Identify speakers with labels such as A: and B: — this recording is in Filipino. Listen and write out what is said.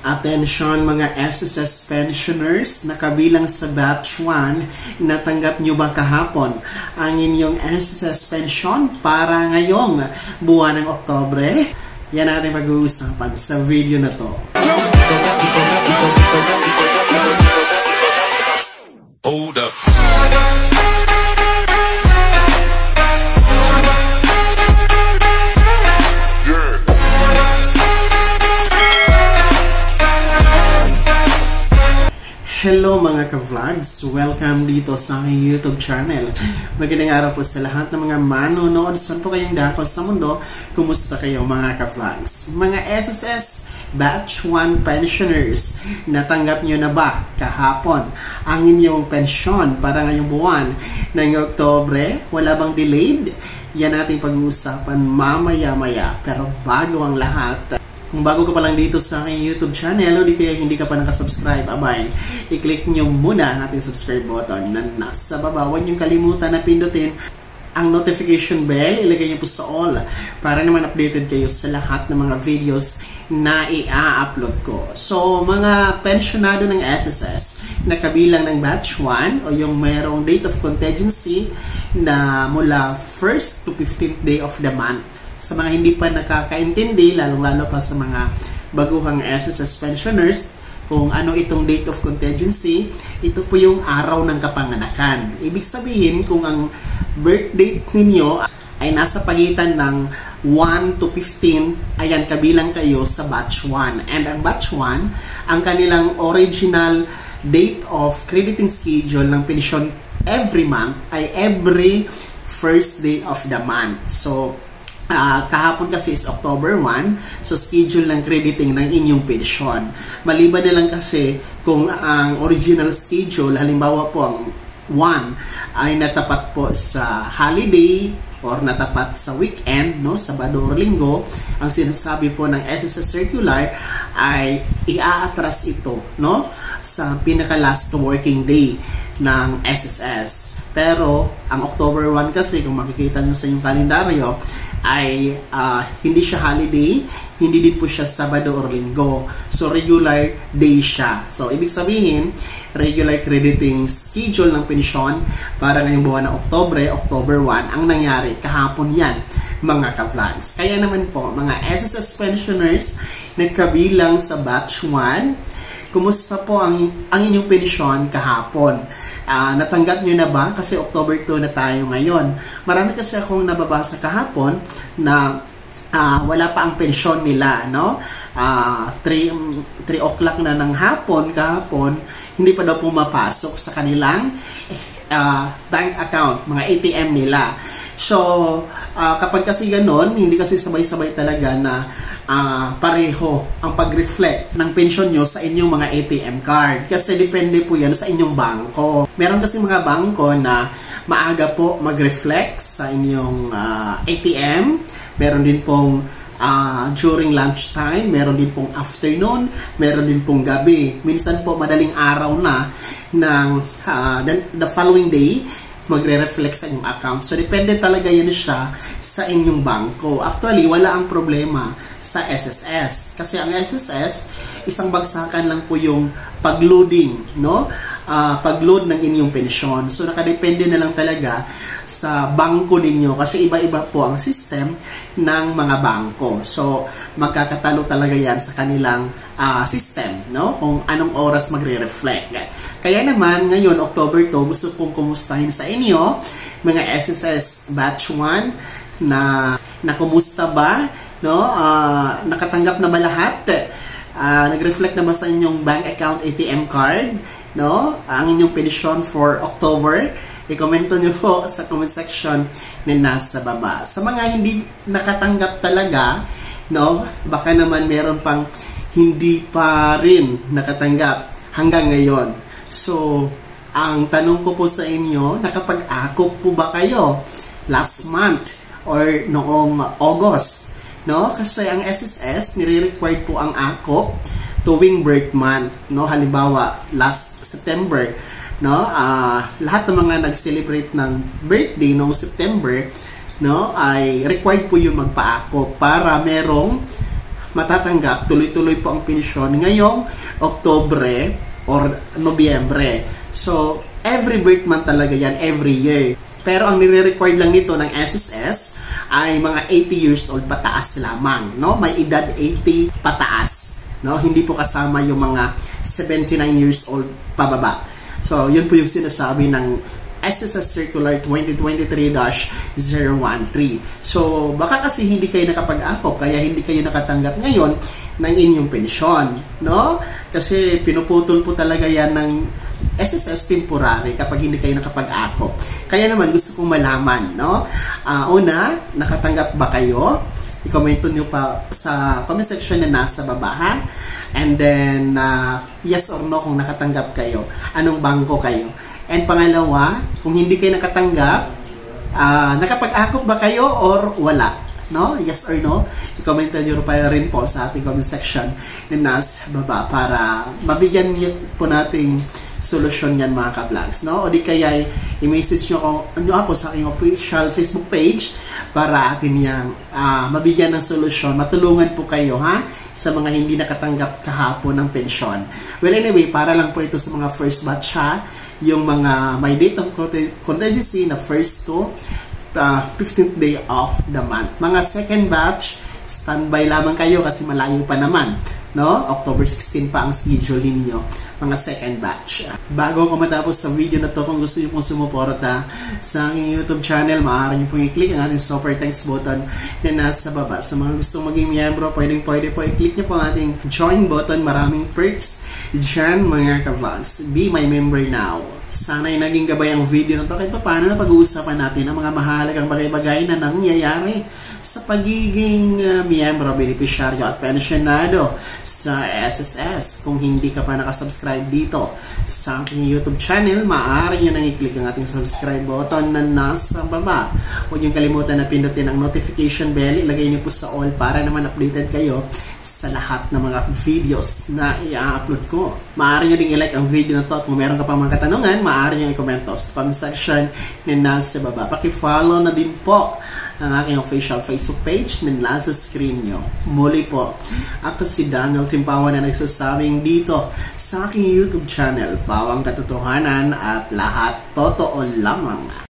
A: Attention mga SSS pensioners na kabilang sa batch 1, natanggap nyo ba kahapon ang inyong SSS pension para ngayong buwan ng Oktubre? Yan natin pag-uusapan sa video na to.
B: Hold up.
A: Hello mga ka-vlogs! Welcome dito sa aking YouTube channel. Magandang araw po sa lahat ng mga manonood. Saan po kayong dako sa mundo? Kumusta kayo mga ka-vlogs? Mga SSS Batch 1 pensioners, natanggap nyo na ba kahapon ang inyong pensyon para ngayong buwan ng Oktubre? Wala bang delayed? Yan ating pag-uusapan mamaya-maya. Pero bago ang lahat, kung bago ka pa lang dito sa aking YouTube channel o di kaya hindi ka pa nakasubscribe, abay, i-click nyo muna ang ating subscribe button na nasa baba. Huwag nyo kalimutan na pindutin ang notification bell, ilagay nyo po sa all para naman updated kayo sa lahat ng mga videos na i-upload ko. So, mga pensionado ng SSS na kabilang ng batch 1 o yung mayroong date of contingency na mula 1st to 15th day of the month. Sa mga hindi pa nakakaintindi, lalong-lalo pa sa mga baguhang SSS pensioners, kung ano itong date of contingency, ito po yung araw ng kapanganakan. Ibig sabihin, kung ang birth date ninyo ay nasa pagitan ng 1 to 15, ayan, kabilang kayo sa batch 1. And ang batch 1, ang kanilang original date of crediting schedule ng pensyon every month ay every first day of the month. So, kahapon kasi is October 1, so schedule ng crediting ng inyong pensyon. Maliban na lang kasi kung ang original schedule, halimbawa po ang 1 ay natapat po sa holiday or natapat sa weekend, no, Sabado or Linggo, ang sinasabi po ng SSS Circular ay i-aatras ito, no, sa pinaka last working day ng SSS. Pero ang October 1 kasi, kung makikita nyo sa inyong kalendaryo, ay hindi siya holiday, hindi din po siya Sabado or Linggo. So, regular day siya. So, ibig sabihin, regular crediting schedule ng pensyon para ngayong buwan ng Oktubre, October 1, ang nangyari kahapon yan, mga ka-vlogs. Kaya naman po, mga SSS pensioners na kabilang sa batch 1, kumusta po ang inyong pensyon kahapon? Natanggap nyo na ba? Kasi October 2 na tayo ngayon. Marami kasi akong nababasa kahapon na wala pa ang pensyon nila, no? 3 o'clock na ng hapon kahapon, hindi pa daw pumapasok sa kanilang bank account, mga ATM nila. So, kapag kasi ganon, hindi kasi sabay-sabay talaga na pareho ang pag-reflect ng pensyon nyo sa inyong mga ATM card. Kasi depende po yan sa inyong bangko. Meron kasi mga bangko na maaga po mag-reflect sa inyong ATM. Meron din pong during lunchtime, meron din pong afternoon, meron din pong gabi. Minsan po madaling araw na ng the following day, magre-reflect sa inyong account. So, depende talaga yan siya sa inyong bangko. Actually, wala ang problema sa SSS. Kasi ang SSS, isang bagsakan lang po yung pag-loading, no? Pag-load ng inyong pensyon. So, nakadepende na lang talaga sa bangko ninyo kasi iba-iba po ang system ng mga bangko. So, magkakatalo talaga yan sa kanilang system, no? Kung anong oras magre-reflect. Kaya naman, ngayon, October 2, gusto kong kumustahin sa inyo, mga SSS Batch 1, na kumusta ba? No? Nakatanggap na ba lahat? Nag-reflect na ba sa inyong bank account ATM card? No? Ang inyong pensyon for October? I-commento nyo po sa comment section na nasa baba. Sa mga hindi nakatanggap talaga, no? Baka naman meron pang hindi pa rin nakatanggap hanggang ngayon. So, ang tanong ko po sa inyo, nakapag-akop po ba kayo last month or noong August? No? Kasi ang SSS, nire-required po ang akop tuwing birth month. No? Halimbawa, last September, no? Lahat ng mga nag-celebrate ng birthday noong September, no, ay required po yung magpaakop para merong matatanggap tuloy-tuloy po ang pensyon ngayong Oktubre or Nobyembre. So, every birth month talaga yan, every year. Pero ang nire-required lang nito ng SSS ay mga 80 years old pataas lamang, no? May edad 80 pataas, no? Hindi po kasama yung mga 79 years old pababa. So, yun po yung sinasabi ng SSS Circular 2023-013. So, baka kasi hindi kayo nakapag-akop, kaya hindi kayo nakatanggap ngayon ng inyong pensyon, no? Kasi pinuputol po talaga yan ng SSS temporary kapag hindi kayo nakapag-akop. Kaya naman gusto kong malaman, no? Una, nakatanggap ba kayo? I-comment nyo pa sa comment section na nasa baba, ha? And then, yes or no kung nakatanggap kayo. Anong bangko kayo? And pangalawa, kung hindi kayo nakatanggap, nakapag-akop ba kayo or wala? No? Yes or no? I-comment nyo pa rin po sa ating comment section na nasa baba para mabigyan po nating solusyon yan mga ka-vlogs, no? O di kaya i-message nyo ako sa aking official Facebook page para atin yan mabigyan ng solusyon, matulungan po kayo, ha? Sa mga hindi nakatanggap kahapon ng pensyon. Well, anyway, para lang po ito sa mga first batch, ha? Yung mga may date of contingency na first to 15th day of the month. Mga second batch, standby lamang kayo kasi malayo pa naman, no? October 16 pa ang schedule ninyo, mga second batch. Bago ako matapos sa video na to, kung gusto niyo pong sumuporta sa aking YouTube channel, maaari niyo pong i-click ang ating super thanks button na nasa baba. Sa mga gustong maging miyembro, pwede po i-click niyo po ang ating join button. Maraming perks dyan mga ka-vlogs. Be my member now. Sana'y naging gabay ang video na to kahit paano na pag-uusapan natin ang mga mahalagang bagay-bagay na nangyayari sa pagiging miyembro, benepisyaryo at pensyonado sa SSS. Kung hindi ka pa nakasubscribe dito sa aking YouTube channel, maaari nyo nang i-click ang ating subscribe button na nasa baba. Huwag nyo kalimutan na pindutin ang notification bell, ilagay nyo po sa all para naman updated kayo sa lahat ng mga videos na i-upload ko. Maaari nyo ding i-like ang video na to at kung meron ka pang mga katanungan, maaari nyo i-komento sa comment section na nasa baba. Paki-follow na din po ang aking official Facebook page na nasa screen nyo. Muli po, ako si Daniel Timpawan na nagsasabing dito sa aking YouTube channel, Pawang Katotohanan at lahat totoo lamang.